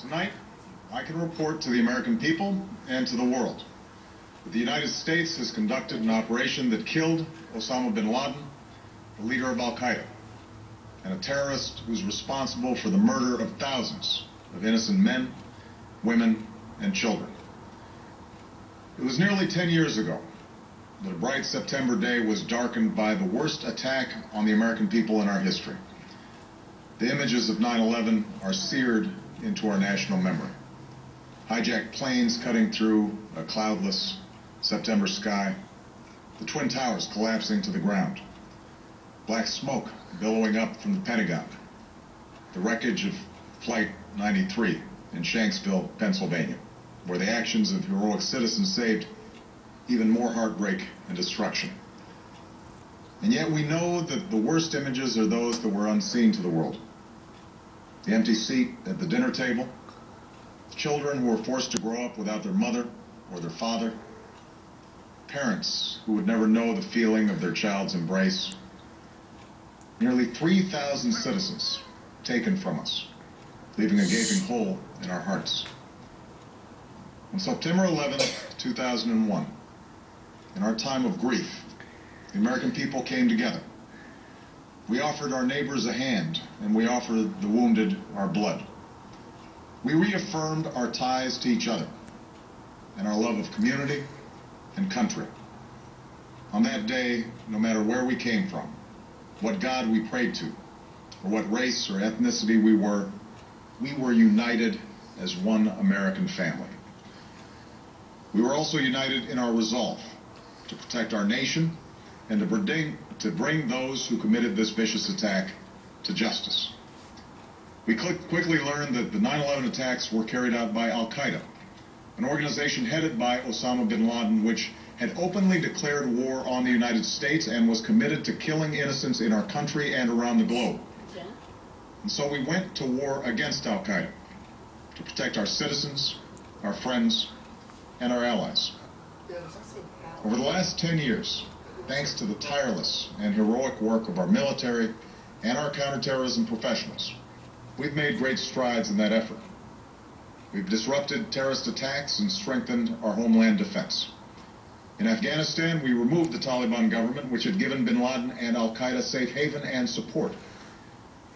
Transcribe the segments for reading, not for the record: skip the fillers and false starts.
Tonight, I can report to the American people and to the world that the United States has conducted an operation that killed Osama bin Laden, the leader of Al-Qaeda, and a terrorist who's responsible for the murder of thousands of innocent men, women, and children. It was nearly 10 years ago that a bright September day was darkened by the worst attack on the American people in our history. The images of 9/11 are seared into our national memory. Hijacked planes cutting through a cloudless September sky, the Twin Towers collapsing to the ground, black smoke billowing up from the Pentagon, the wreckage of Flight 93 in Shanksville, Pennsylvania, where the actions of heroic citizens saved even more heartbreak and destruction. And yet we know that the worst images are those that were unseen to the world. The empty seat at the dinner table, children who were forced to grow up without their mother or their father, parents who would never know the feeling of their child's embrace, nearly 3,000 citizens taken from us, leaving a gaping hole in our hearts. On September 11th, 2001, in our time of grief, the American people came together. We offered our neighbors a hand, and we offered the wounded our blood. We reaffirmed our ties to each other and our love of community and country. On that day, no matter where we came from, what God we prayed to, or what race or ethnicity we were united as one American family. We were also united in our resolve to protect our nation and to bring those who committed this vicious attack to justice. We quickly learned that the 9/11 attacks were carried out by Al-Qaeda, an organization headed by Osama bin Laden, which had openly declared war on the United States and was committed to killing innocents in our country and around the globe. And so we went to war against Al-Qaeda to protect our citizens, our friends, and our allies. Over the last 10 years, thanks to the tireless and heroic work of our military and our counterterrorism professionals, we've made great strides in that effort. We've disrupted terrorist attacks and strengthened our homeland defense. In Afghanistan, we removed the Taliban government, which had given bin Laden and Al-Qaeda safe haven and support.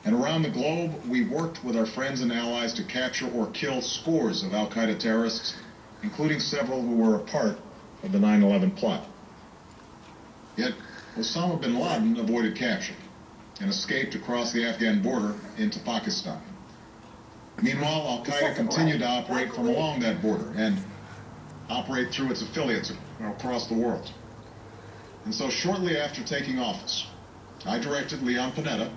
And around the globe, we worked with our friends and allies to capture or kill scores of Al-Qaeda terrorists, including several who were a part of the 9/11 plot. Yet, Osama bin Laden avoided capture and escaped across the Afghan border into Pakistan. Meanwhile, Al-Qaeda continued to operate from along that border and operate through its affiliates across the world. And so shortly after taking office, I directed Leon Panetta,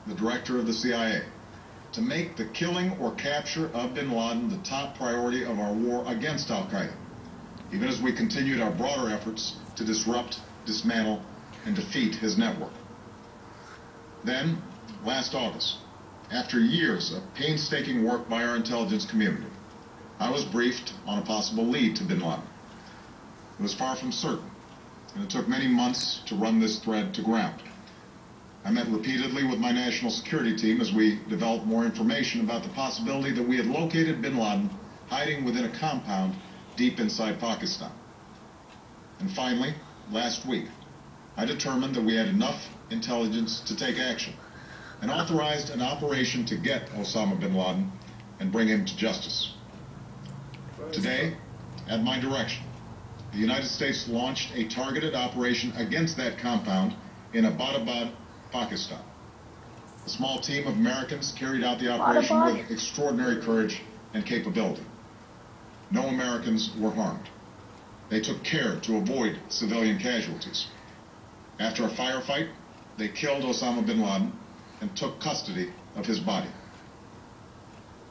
the director of the CIA, to make the killing or capture of bin Laden the top priority of our war against Al-Qaeda, even as we continued our broader efforts to disrupt, dismantle, and defeat his network. Then, last August, after years of painstaking work by our intelligence community, I was briefed on a possible lead to bin Laden. It was far from certain, and it took many months to run this thread to ground. I met repeatedly with my national security team as we developed more information about the possibility that we had located bin Laden hiding within a compound deep inside Pakistan. And finally, last week, I determined that we had enough intelligence to take action and authorized an operation to get Osama bin Laden and bring him to justice. Today, at my direction, the United States launched a targeted operation against that compound in Abbottabad, Pakistan. A small team of Americans carried out the operation with extraordinary courage and capability. No Americans were harmed. They took care to avoid civilian casualties. After a firefight, they killed Osama bin Laden and took custody of his body.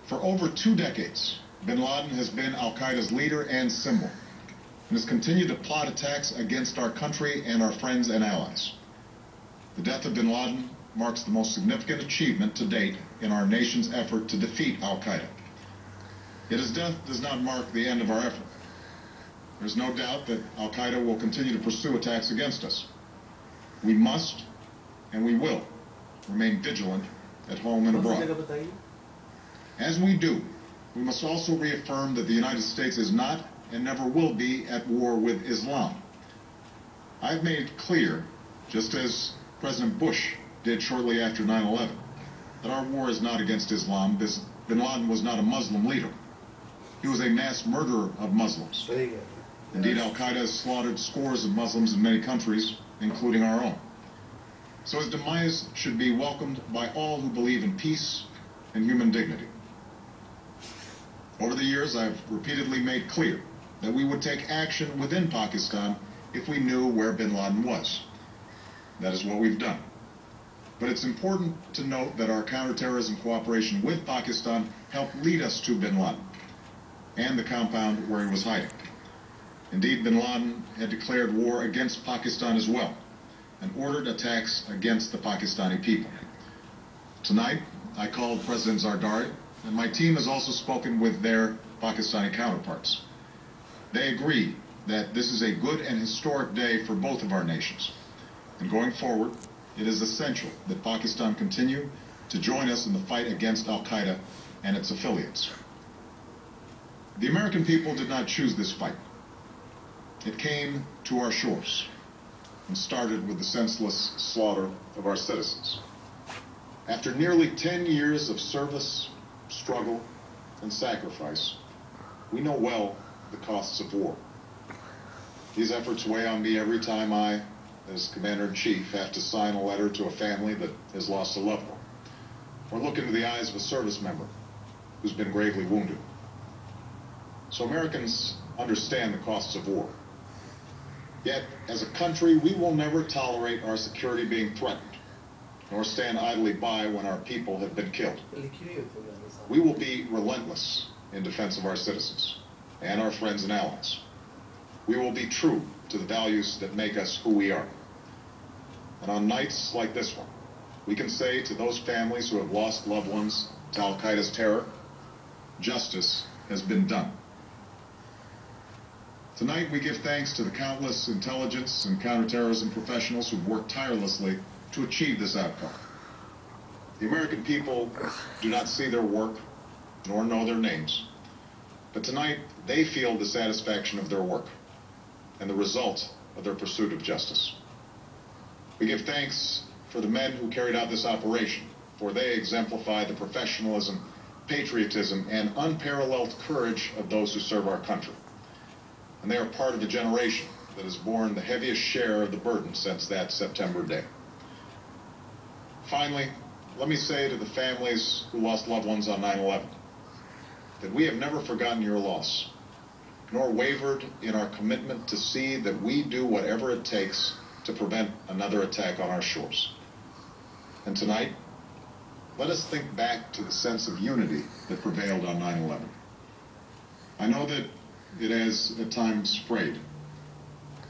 For over 2 decades, bin Laden has been Al-Qaeda's leader and symbol, and has continued to plot attacks against our country and our friends and allies. The death of bin Laden marks the most significant achievement to date in our nation's effort to defeat Al-Qaeda. Yet his death does not mark the end of our effort. There's no doubt that Al-Qaeda will continue to pursue attacks against us. We must, and we will, remain vigilant at home and abroad. As we do, we must also reaffirm that the United States is not and never will be at war with Islam. I've made it clear, just as President Bush did shortly after 9/11, that our war is not against Islam. Bin Laden was not a Muslim leader. He was a mass murderer of Muslims. Indeed, al-Qaeda has slaughtered scores of Muslims in many countries, including our own. So his demise should be welcomed by all who believe in peace and human dignity. Over the years, I've repeatedly made clear that we would take action within Pakistan if we knew where bin Laden was. That is what we've done. But it's important to note that our counterterrorism cooperation with Pakistan helped lead us to bin Laden and the compound where he was hiding. Indeed, bin Laden had declared war against Pakistan as well and ordered attacks against the Pakistani people. Tonight, I called President Zardari, and my team has also spoken with their Pakistani counterparts. They agree that this is a good and historic day for both of our nations. And going forward, it is essential that Pakistan continue to join us in the fight against al-Qaeda and its affiliates. The American people did not choose this fight. It came to our shores and started with the senseless slaughter of our citizens. After nearly 10 years of service, struggle, and sacrifice, we know well the costs of war. These efforts weigh on me every time I, as Commander-in-Chief, have to sign a letter to a family that has lost a loved one, or look into the eyes of a service member who's been gravely wounded. So Americans understand the costs of war. Yet, as a country, we will never tolerate our security being threatened, nor stand idly by when our people have been killed. We will be relentless in defense of our citizens and our friends and allies. We will be true to the values that make us who we are. And on nights like this one, we can say to those families who have lost loved ones to al-Qaeda's terror, justice has been done. Tonight, we give thanks to the countless intelligence and counterterrorism professionals who've worked tirelessly to achieve this outcome. The American people do not see their work, nor know their names. But tonight, they feel the satisfaction of their work and the result of their pursuit of justice. We give thanks for the men who carried out this operation, for they exemplify the professionalism, patriotism, and unparalleled courage of those who serve our country. And they are part of a generation that has borne the heaviest share of the burden since that September day. Finally, let me say to the families who lost loved ones on 9/11 that we have never forgotten your loss, nor wavered in our commitment to see that we do whatever it takes to prevent another attack on our shores. And tonight, let us think back to the sense of unity that prevailed on 9/11. I know that it has at times frayed.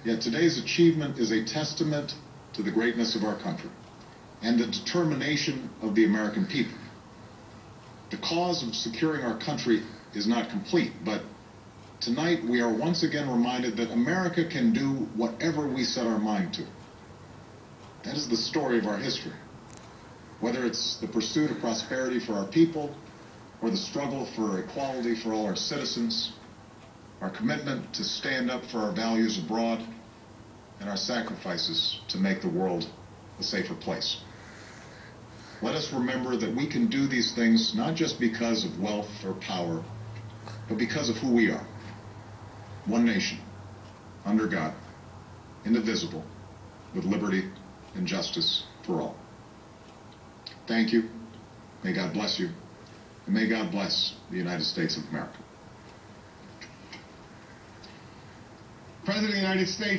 Yet today's achievement is a testament to the greatness of our country and the determination of the American people. The cause of securing our country is not complete, but tonight we are once again reminded that America can do whatever we set our mind to. That is the story of our history. Whether it's the pursuit of prosperity for our people or the struggle for equality for all our citizens, our commitment to stand up for our values abroad, and our sacrifices to make the world a safer place. Let us remember that we can do these things not just because of wealth or power, but because of who we are. One nation, under God, indivisible, with liberty and justice for all. Thank you. May God bless you. And may God bless the United States of America. President of the United States